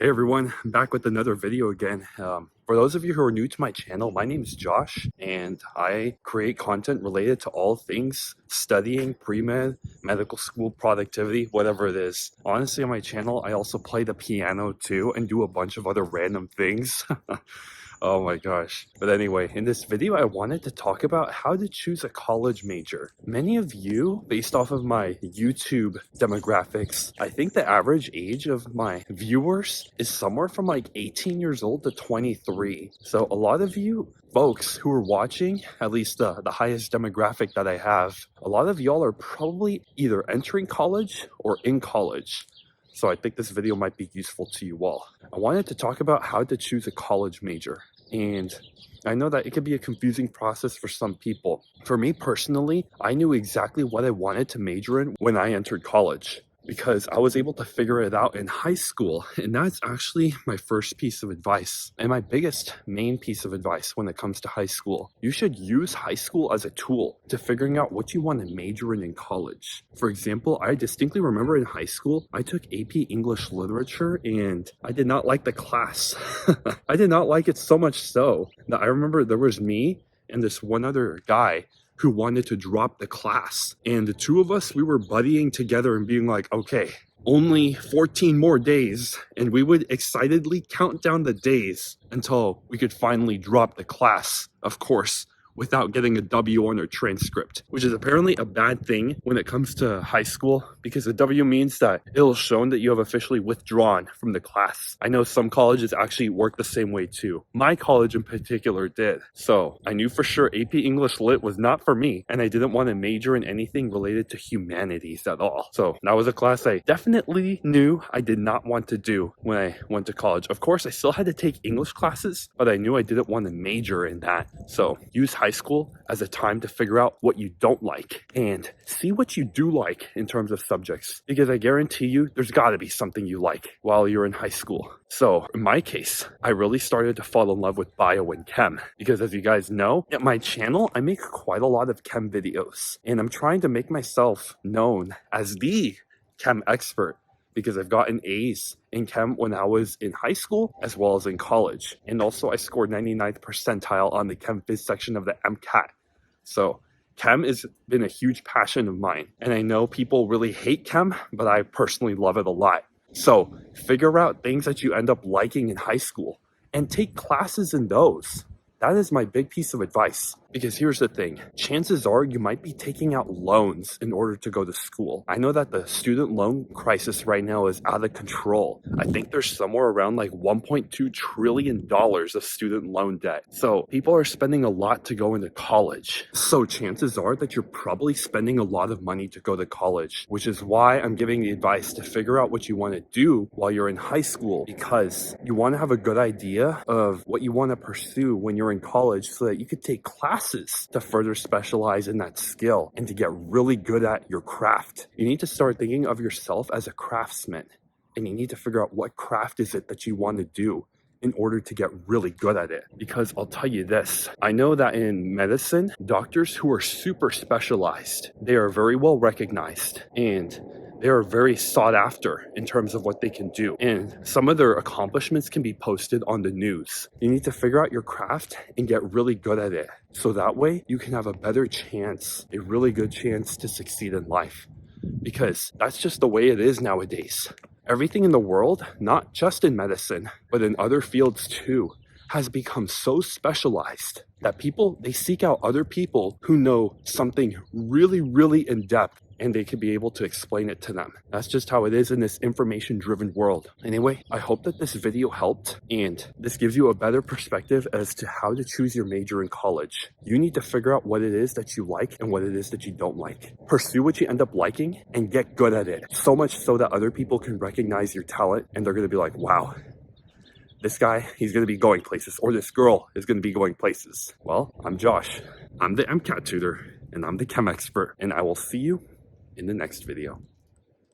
Hey everyone, I'm back with another video again. For those of you who are new to my channel, my name is Josh and I create content related to all things studying, pre-med, medical school, productivity, whatever it is. Honestly, on my channel, I also play the piano too and do a bunch of other random things. Oh my gosh. But anyway, in this video, I wanted to talk about how to choose a college major. Many of you, based off of my YouTube demographics, I think the average age of my viewers is somewhere from like 18 years old to 23. So a lot of you folks who are watching, at least the highest demographic that I have, a lot of y'all are probably either entering college or in college. So I think this video might be useful to you all. I wanted to talk about how to choose a college major. And I know that it could be a confusing process for some people. For me personally, I knew exactly what I wanted to major in when I entered college, because I was able to figure it out in high school. And that's actually my first piece of advice and my biggest main piece of advice when it comes to high school. You should use high school as a tool to figuring out what you want to major in college. For example, I distinctly remember in high school, I took AP English Literature and I did not like the class. I did not like it so much so that I remember there was me and this one other guy who wanted to drop the class. And the two of us, we were buddying together and being like, okay, only 14 more days. And we would excitedly count down the days until we could finally drop the class, of course, without getting a W on our transcript, which is apparently a bad thing when it comes to high school, because a W means that it'll show that you have officially withdrawn from the class. I know some colleges actually work the same way too. My college in particular did. So I knew for sure AP English Lit was not for me, and I didn't want to major in anything related to humanities at all. So that was a class I definitely knew I did not want to do when I went to college. Of course, I still had to take English classes, but I knew I didn't want to major in that. So use high school as a time to figure out what you don't like and see what you do like in terms of subjects, because I guarantee you there's got to be something you like while you're in high school. So in my case, I really started to fall in love with bio and chem, because as you guys know, at my channel, I make quite a lot of chem videos and I'm trying to make myself known as the chem expert, because I've gotten A's in chem when I was in high school as well as in college. And also I scored 99th percentile on the chem phys section of the MCAT. So chem has been a huge passion of mine. And I know people really hate chem, but I personally love it a lot. So figure out things that you end up liking in high school and take classes in those. That is my big piece of advice, because here's the thing. Chances are you might be taking out loans in order to go to school. I know that the student loan crisis right now is out of control. I think there's somewhere around like $1.2 trillion of student loan debt. So people are spending a lot to go into college. So chances are that you're probably spending a lot of money to go to college, which is why I'm giving the advice to figure out what you want to do while you're in high school, because you want to have a good idea of what you want to pursue when you're in college so that you could take classes to further specialize in that skill and to get really good at your craft. You need to start thinking of yourself as a craftsman, and you need to figure out what craft is it that you want to do in order to get really good at it. Because I'll tell you this, I know that in medicine, doctors who are super specialized, they are very well recognized and they are very sought after in terms of what they can do. And some of their accomplishments can be posted on the news. You need to figure out your craft and get really good at it. So that way you can have a better chance, a really good chance to succeed in life. Because that's just the way it is nowadays. Everything in the world, not just in medicine, but in other fields too, has become so specialized that people, they seek out other people who know something really, really in depth, and they can be able to explain it to them. That's just how it is in this information-driven world. Anyway, I hope that this video helped, and this gives you a better perspective as to how to choose your major in college. You need to figure out what it is that you like and what it is that you don't like. Pursue what you end up liking and get good at it. So much so that other people can recognize your talent, and they're gonna be like, wow, this guy, he's going to be going places, or this girl is going to be going places. Well, I'm Josh. I'm the MCAT tutor, and I'm the chem expert, and I will see you in the next video.